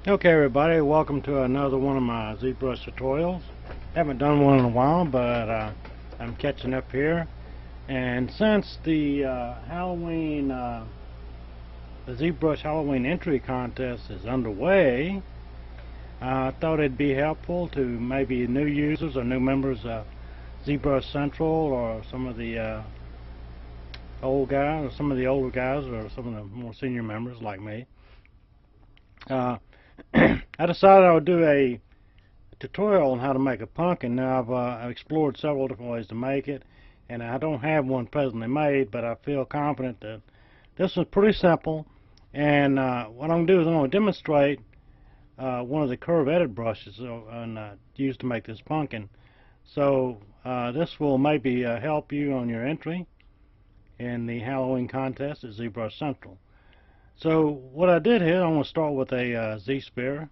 Okay everybody, welcome to another one of my ZBrush tutorials. Haven't done one in a while, but I'm catching up here. And since the the ZBrush Halloween entry contest is underway, I thought it'd be helpful to maybe new users or new members of ZBrush Central, or some of the old guys, or some of the older guys, or some of the more senior members like me. I decided I would do a tutorial on how to make a pumpkin. Now I've explored several different ways to make it, and I don't have one presently made, but I feel confident that this is pretty simple. And what I'm going to do is I'm going to demonstrate one of the CurveEdit brushes used to make this pumpkin. So this will maybe help you on your entry in the Halloween contest at ZBrush Central. So what I did here, I'm going to start with a Zsphere,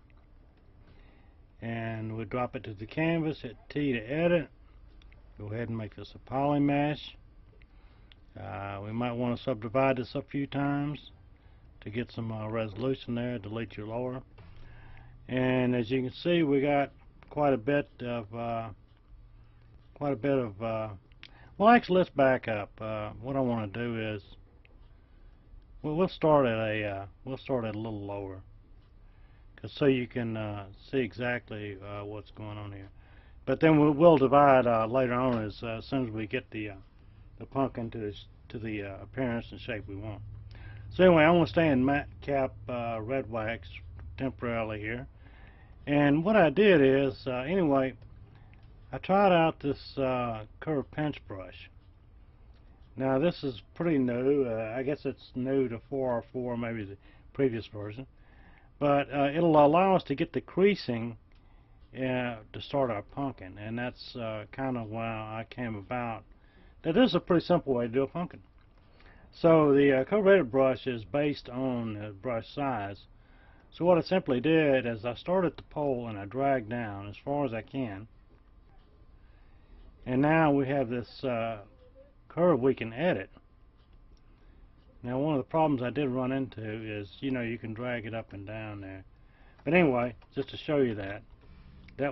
and we'll drop it to the canvas, hit T to edit. Go ahead and make this a poly mesh. We might want to subdivide this a few times to get some resolution there. Delete your lower. And as you can see, we got quite a bit of well, actually, let's back up. What I want to do is we'll start at a little lower, so you can see exactly what's going on here. But then we'll divide later on as soon as we get the pumpkin to the appearance and shape we want. So anyway, I'm going to stay in matte cap red wax temporarily here. And what I did is, anyway, I tried out this curved pinch brush. Now this is pretty new. I guess it's new to 4.4, maybe the previous version. But it'll allow us to get the creasing to start our pumpkin, and that's kind of why I came about. That is a pretty simple way to do a pumpkin. So the CurveEdit brush is based on the brush size. So what I simply did is I started at the pole and I dragged down as far as I can. And now we have this curve we can edit. Now one of the problems I did run into is, you can drag it up and down there. But anyway, just to show you that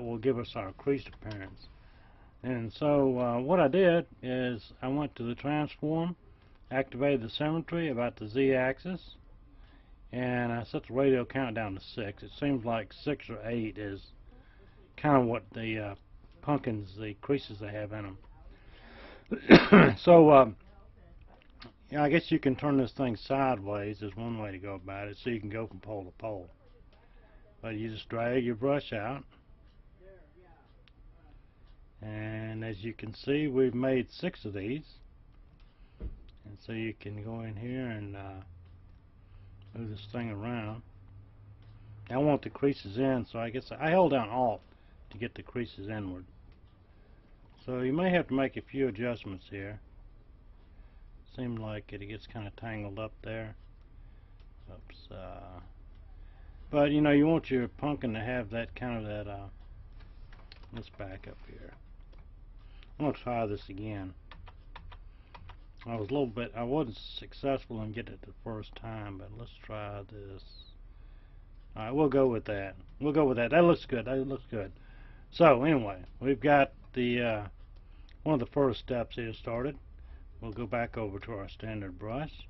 will give us our creased appearance. And so what I did is I went to the transform, activated the symmetry about the z-axis, and I set the radial count down to 6. It seems like 6 or 8 is kind of what the pumpkins, the creases they have in them. So I guess you can turn this thing sideways is one way to go about it, so you can go from pole to pole. But you just drag your brush out, and as you can see, we've made 6 of these. And so you can go in here and move this thing around. I want the creases in, so I guess I held down Alt to get the creases inward. So you may have to make a few adjustments here. Seems like it gets kind of tangled up there. Oops. But you want your pumpkin to have that kind of let's back up here. I'm going to try this again. I wasn't successful in getting it the first time, but let's try this. Alright, we'll go with that. That looks good. So anyway, we've got the one of the first steps here started. We'll go back over to our standard brush.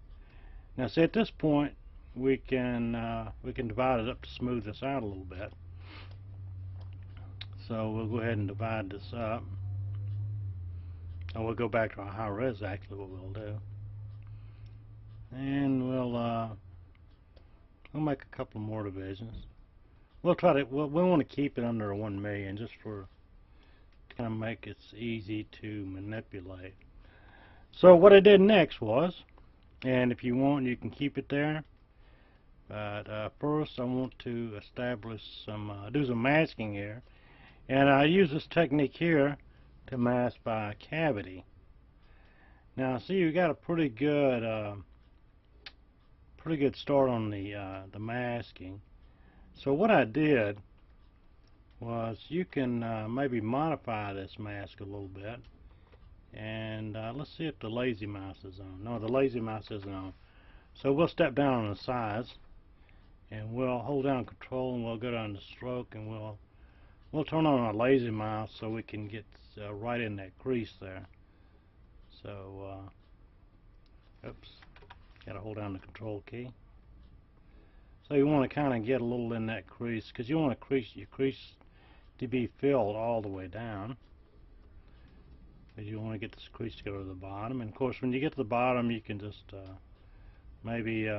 Now see, at this point we can divide it up to smooth this out a little bit. So we'll go ahead and divide this up. And we'll go back to our high res, actually, what we'll do. And we'll make a couple more divisions. We want to keep it under 1 million, just to kind of make it easy to manipulate. So what I did next was, and if you want, you can keep it there. But first, I want to establish do some masking here, and I use this technique here to mask by cavity. Now, see, you got a pretty good start on the masking. So what I did was, you can maybe modify this mask a little bit. And let's see if the lazy mouse is on. No, the lazy mouse isn't on. So we'll step down on the size, and we'll hold down Control and we'll go down to Stroke, and we'll turn on our lazy mouse so we can get right in that crease there. So oops, gotta hold down the Control key. So you want to kind of get a little in that crease, because you want your crease to be filled all the way down, because you want to get this crease to go to the bottom. And of course, when you get to the bottom, you can just maybe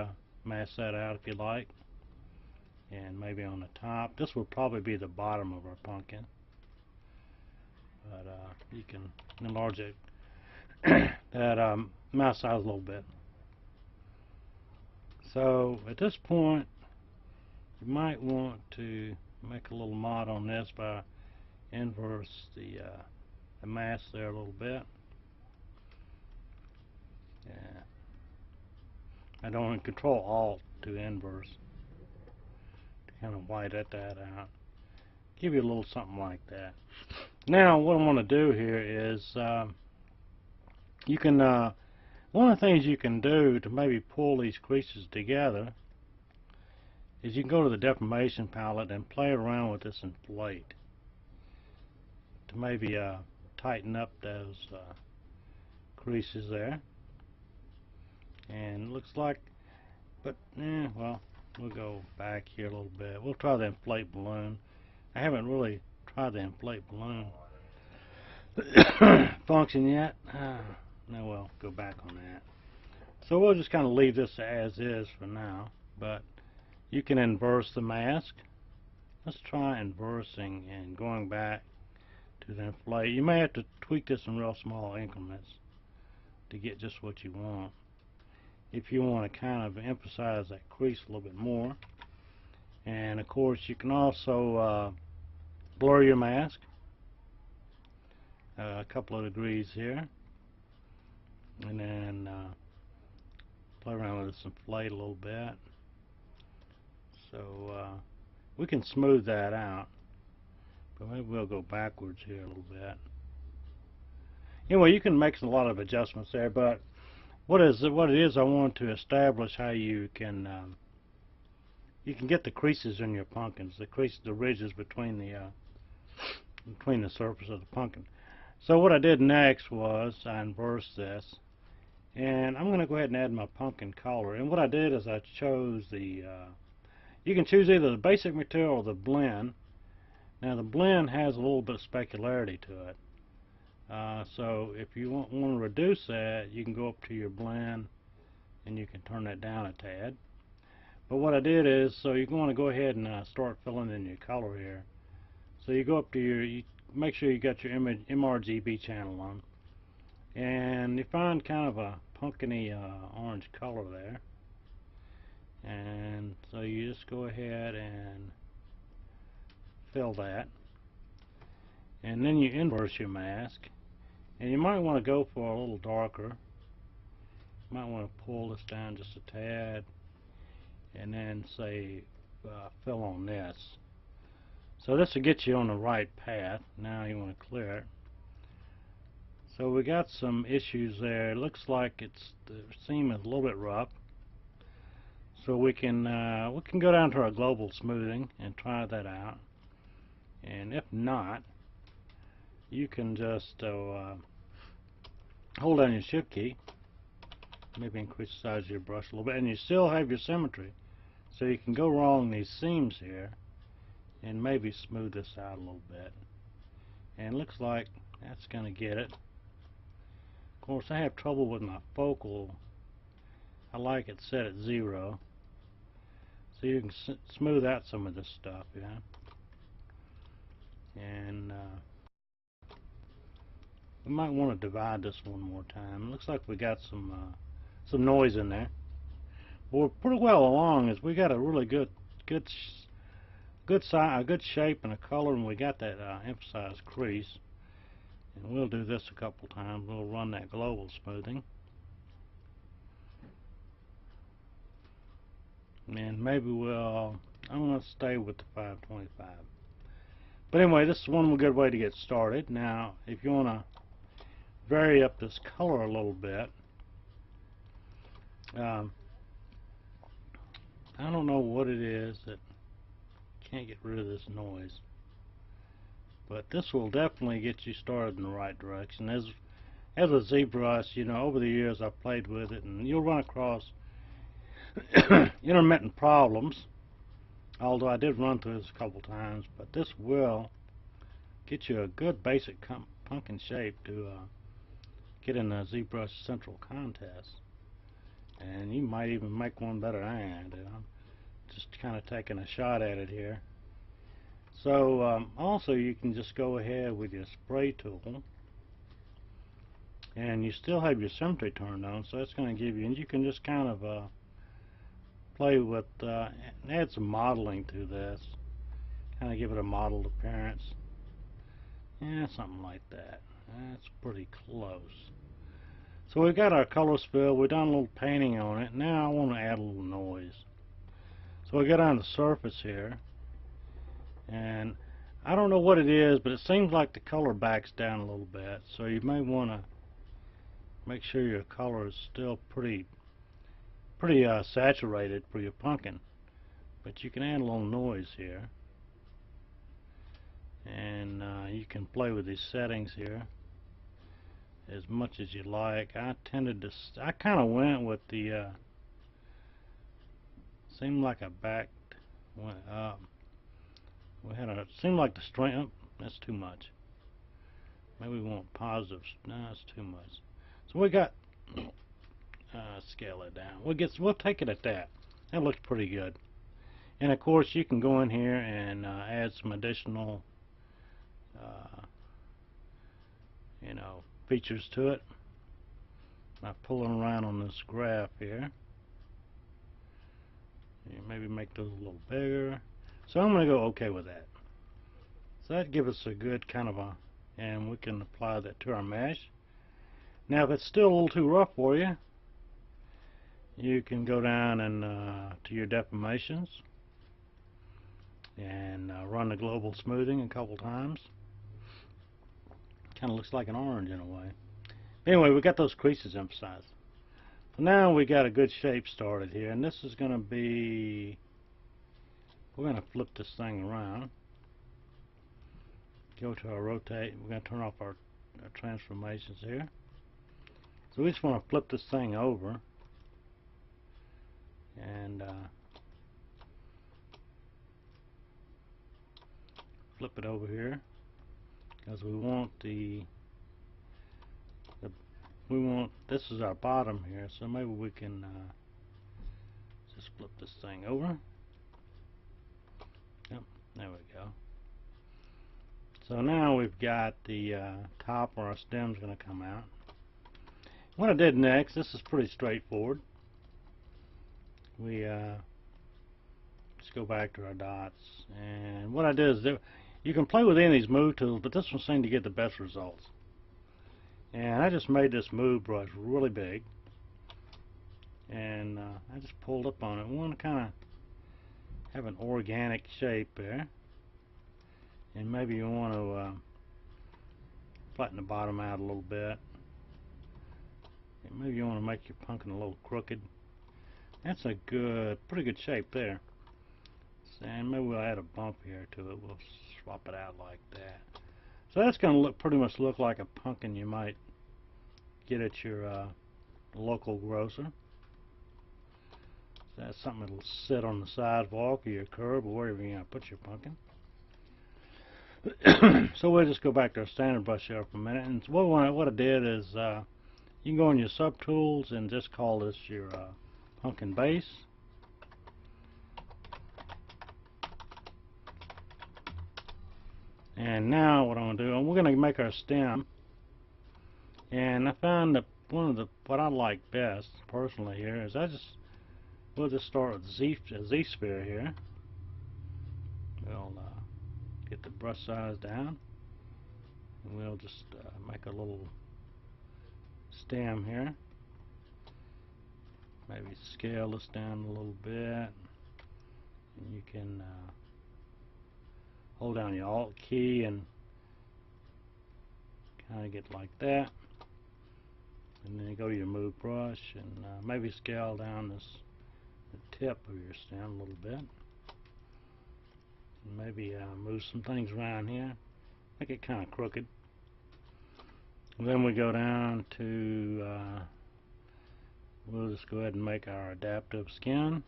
mask that out if you like, and maybe on the top. This will probably be the bottom of our pumpkin, but you can enlarge it that mouse size a little bit. So at this point, you might want to make a little mod on this by inverse the mask there a little bit. Yeah, I don't Control Alt to inverse to kind of white that out. Give you a little something like that. Now what I want to do here is you can one of the things you can do to maybe pull these creases together is you can go to the deformation palette and play around with this inflate to maybe tighten up those creases there. And it looks like, but well, we'll go back here a little bit. We'll try the inflate balloon. I haven't really tried the inflate balloon function yet. Now we'll go back on that. So we'll just kind of leave this as is for now, but you can inverse the mask. Let's try inversing and going back to the inflate. You may have to tweak this in real small increments to get just what you want. If you want to kind of emphasize that crease a little bit more. And of course you can also blur your mask a couple of degrees here, and then play around with this inflate a little bit. So we can smooth that out, but maybe we'll go backwards here a little bit. Anyway, you can make a lot of adjustments there, but what it is, I want to establish how you can get the creases in your pumpkins, the ridges between the surface of the pumpkin. So what I did next was I inversed this, and I'm going to go ahead and add my pumpkin color. And what I did is I chose the you can choose either the basic material or the blend. Now the blend has a little bit of specularity to it. So if you want to reduce that, you can go up to your blend and you can turn that down a tad. But what I did is, so you want to go ahead and start filling in your color here. So you go up to you make sure you got your MRGB channel on, and you find kind of a pumpkiny orange color there. And so you just go ahead and fill that, and then you inverse your mask, and you might want to go for a little darker. You might want to pull this down just a tad, and then say fill on this. So this will get you on the right path. Now you want to clear it. So we got some issues there. It looks like the seam is a little bit rough. So we can go down to our global smoothing and try that out. And if not, you can just hold down your Shift key, maybe increase the size of your brush a little bit, and you still have your symmetry. So you can go along these seams here and maybe smooth this out a little bit. And it looks like that's going to get it. Of course, I have trouble with my focal. I like it set at 0. So you can smooth out some of this stuff, yeah. And we might want to divide this one more time. It looks like we got some noise in there. But we're pretty well along, as we got a really good shape and a color, and we got that emphasized crease. And we'll do this a couple times. We'll run that global smoothing, and maybe I'm going to stay with the 525. But anyway, this is one good way to get started. Now, if you want to vary up this color a little bit, I I don't know what it is that can't get rid of this noise, but this will definitely get you started in the right direction. As with ZBrush, you know, over the years I've played with it, and you'll run across intermittent problems, although I did run through this a couple times, but this will get you a good basic pumpkin shape to get in the ZBrush Central Contest. And you might even make one better than I did. I'm just kind of taking a shot at it here. So also you can just go ahead with your spray tool, and you still have your symmetry turned on, so that's going to give you, and you can just kind of play with, add some modeling to this, kind of give it a modeled appearance. Yeah, something like that. That's pretty close. So we've got our colors filled, we've done a little painting on it. Now I want to add a little noise. So we go down to the surface here, and I don't know what it is, but it seems like the color backs down a little bit, so you may want to make sure your color is still pretty saturated for your pumpkin, but you can add a little noise here, and you can play with these settings here as much as you like. I kind of went with the seemed like a back went up. We had a seemed like the strength. That's too much. Maybe we want positive. No, that's too much. So we got scale it down. We'll take it at that. That looks pretty good. And of course, you can go in here and add some additional, you know, features to it by pulling around on this graph here. You maybe make those a little bigger. So I'm going to go okay with that. So that gives us a good kind of a, and we can apply that to our mesh. Now if it's still a little too rough for you, you can go down and to your deformations and run the global smoothing a couple times. Kind of looks like an orange in a way. Anyway, we got those creases emphasized. So now we got a good shape started here, and this is going to be, we're going to flip this thing around. Go to our rotate. We're going to turn off our transformations here. So we just want to flip this thing over and flip it over here, because we want this is our bottom here, so maybe we can just flip this thing over. Yep, there we go. So now we've got the top where our stem's going to come out. What I did next, this is pretty straightforward. We just go back to our dots, and what I did is you can play with any of these move tools, but this one seemed to get the best results. And I just made this move brush really big, and I just pulled up on it. We want to kind of have an organic shape there, and maybe you want to flatten the bottom out a little bit. And maybe you want to make your pumpkin a little crooked. That's a pretty good shape there. And maybe we'll add a bump here to it. We'll swap it out like that. So that's going to pretty much look like a pumpkin you might get at your local grocer. So that's something that'll sit on the sidewalk or your curb or wherever you're going to put your pumpkin. So we'll just go back to our standard brush here for a minute. And what I did is you can go in your subtools and just call this your pumpkin base. And now what I'm going to do, we're going to make our stem. And I found that what I like best personally here is we'll just start with Z-sphere here. We'll get the brush size down, and we'll just make a little stem here. Maybe scale this down a little bit, and you can hold down your Alt key and kind of get like that, and then you go to your move brush and maybe scale down the tip of your stem a little bit. Maybe move some things around here, make it kind of crooked. Then we go down to, we'll just go ahead and make our adaptive skin.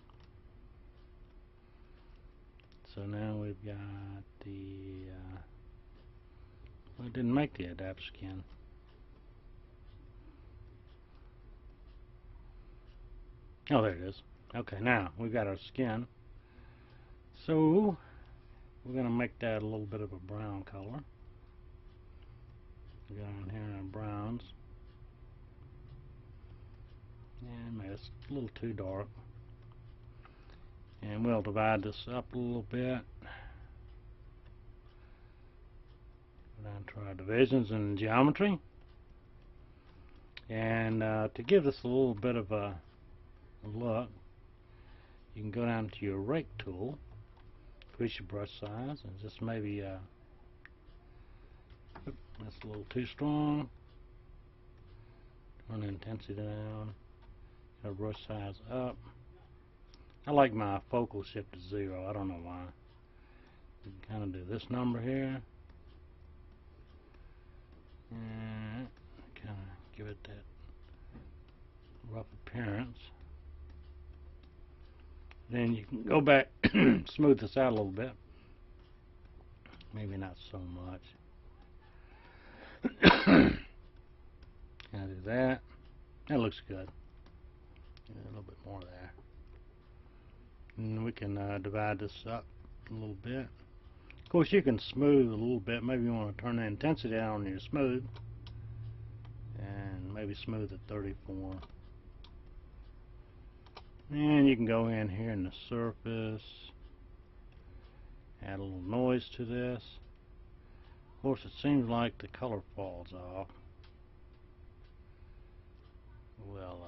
So now we've got the, well, I didn't make the adaptive skin. Oh, there it is. Okay, now we've got our skin. So we're going to make that a little bit of a brown color. Go down here in our browns. And maybe it's a little too dark. And we'll divide this up a little bit. Go down to our divisions and geometry. And to give this a little bit of a look, you can go down to your rake tool, increase your brush size, and just maybe that's a little too strong. Turn the intensity down. Our brush size up. I like my focal shift to 0. I don't know why. You can kind of do this number here, and kind of give it that rough appearance. Then you can go back, smooth this out a little bit. Maybe not so much. Kind of do that. That looks good. A little bit more there. And we can divide this up a little bit. Of course, you can smooth a little bit. Maybe you want to turn the intensity down on your smooth, and maybe smooth at 34. And you can go in here in the surface, add a little noise to this. Of course, it seems like the color falls off. We'll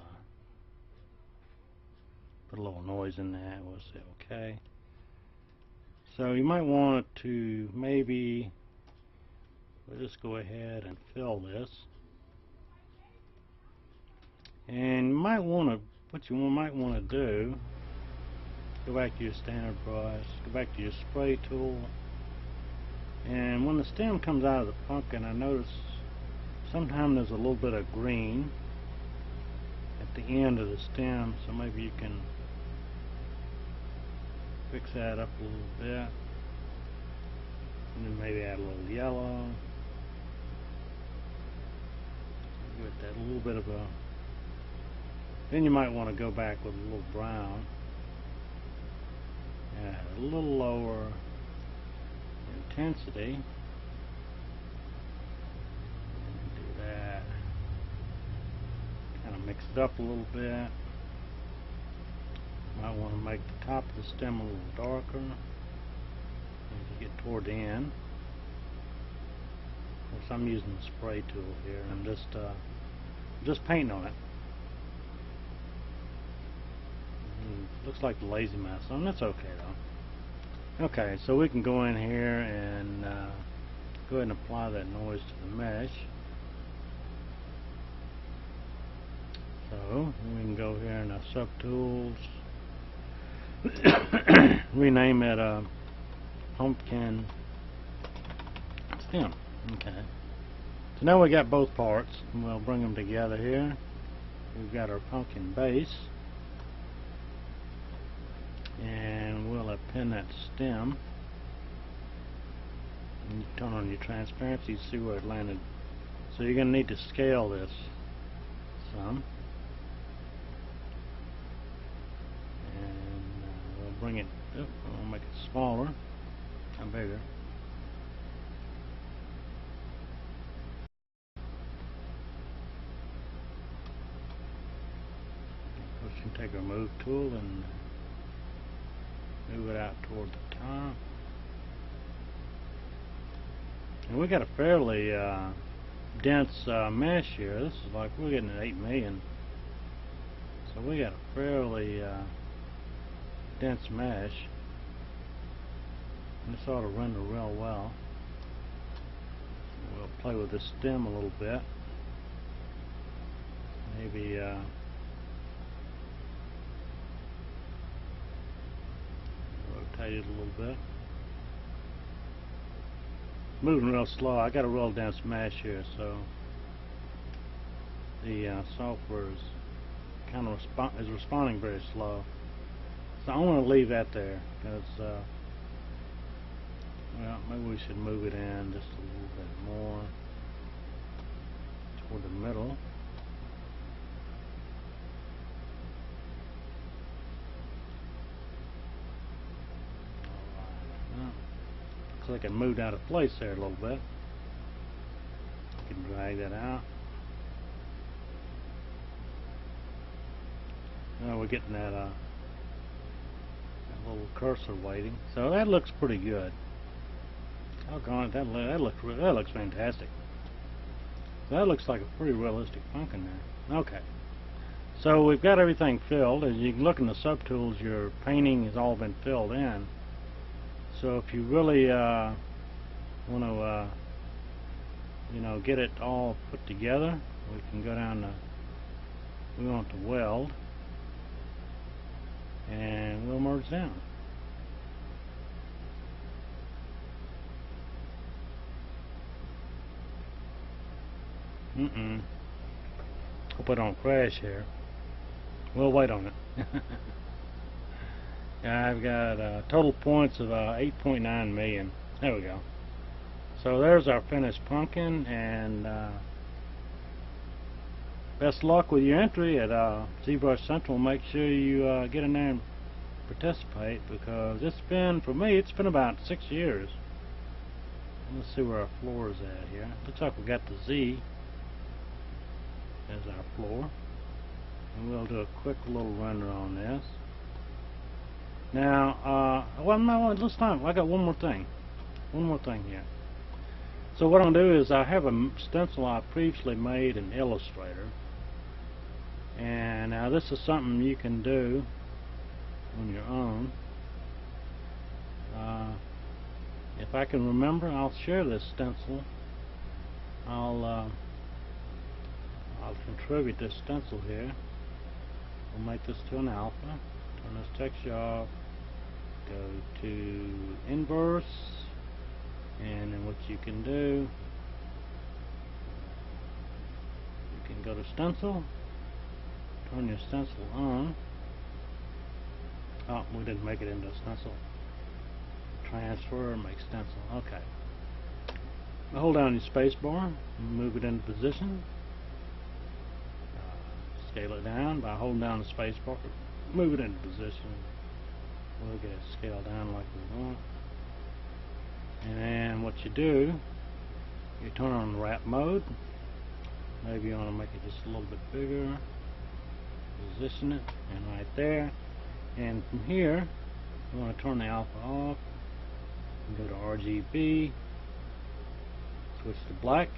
put a little noise in that. We'll say okay. So you might want to maybe, we'll just go ahead and fill this. And you might want to, what you might want to do, go back to your standard brush, go back to your spray tool, and when the stem comes out of the pumpkin, I notice sometimes there's a little bit of green at the end of the stem, so maybe you can fix that up a little bit, and then maybe add a little yellow, give it that little bit of a, then you might want to go back with a little brown, add a little lower intensity, and do that, kind of mix it up a little bit. Might want to make the top of the stem a little darker as you get toward the end. Of course, I'm using the spray tool here, and I'm just painting on it. Looks like the lazy mouse, and that's okay though. Okay, so we can go in here and go ahead and apply that noise to the mesh. So we can go here in our subtools, rename it pumpkin stem. Okay. So now we got both parts, and we'll bring them together here. We've got our pumpkin base, and we'll append that stem. And you turn on your transparency, you see where it landed. So you're going to need to scale this some. And we'll bring it up, we'll make it smaller and bigger. Of course, you can take our move tool and move it out toward the top. And we got a fairly dense mesh here. This is like, we're getting at 8 million. So we got a fairly dense mesh. And this ought to render real well. We'll play with the stem a little bit. Maybe rotate it a little bit. Moving real slow. I got a real dense mesh here, so the software is kind of responding very slow. So I want to leave that there because well, maybe we should move it in just a little bit more toward the middle. Looks like it moved out of place there a little bit. You can drag that out. Now we're getting that little cursor waiting. So that looks pretty good. Doggone it, that looks fantastic. That looks like a pretty realistic pumpkin there. Okay. So we've got everything filled. As you can look in the subtools, your painting has all been filled in. So if you really want to, you know, get it all put together, we can go down to, we want to weld, and we'll merge down. Hope I don't crash here. We'll wait on it. I've got total points of 8.9 million. There we go. So there's our finished pumpkin, and best luck with your entry at ZBrush Central. Make sure you get in there and participate, because it's been, for me, it's been about 6 years. Let's see where our floor is at here. Looks like we got the Z as our floor, and we'll do a quick little render on this. Now, well, no, this time I got one more thing here. So what I'm gonna do is I have a stencil I previously made in Illustrator, and now this is something you can do on your own. If I can remember, I'll share this stencil. I'll contribute this stencil here. We'll make this to an alpha. Turn this texture off. Go to inverse, and then what you can do, you can go to stencil. Turn your stencil on. Oh, we didn't make it into a stencil. Transfer, make stencil. Okay. Now hold down your space bar and move it into position. Scale it down by holding down the space bar. Move it into position. We'll get it scaled down like we want. And then what you do, you turn on wrap mode. Maybe you want to make it just a little bit bigger. Position it, and right there. And from here, you want to turn the alpha off. And go to RGB. Switch to black.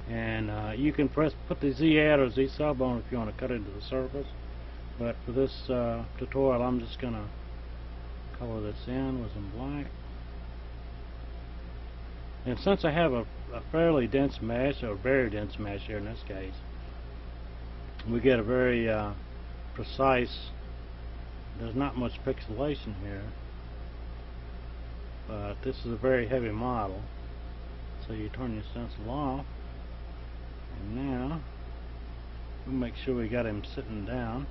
And you can put the Z add or Z sub on if you want to cut into the surface. But for this tutorial, I'm just going to color this in with some black. And since I have a fairly dense mesh, or very dense mesh here in this case, we get a very precise, there's not much pixelation here, but this is a very heavy model. So you turn your stencil off, and now we'll make sure we got him sitting down.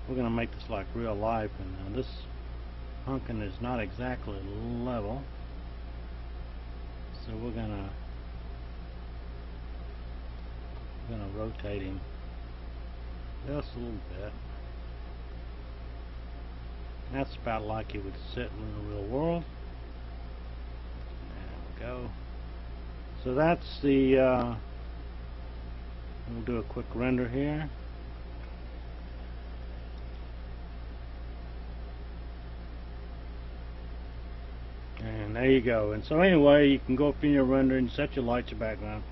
We're going to make this like real life, and this pumpkin is not exactly level, so we're gonna rotate him just a little bit. That's about like he would sit in the real world. There we go. So that's the we'll do a quick render here. And there you go. And so anyway, you can go up in your render and set your lights, your background,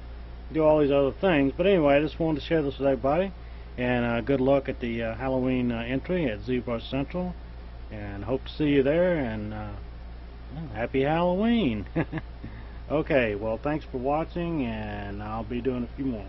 do all these other things. But anyway, I just wanted to share this with everybody. And good luck at the Halloween entry at ZBrush Central. And hope to see you there. And well, happy Halloween. Okay, well, thanks for watching, and I'll be doing a few more.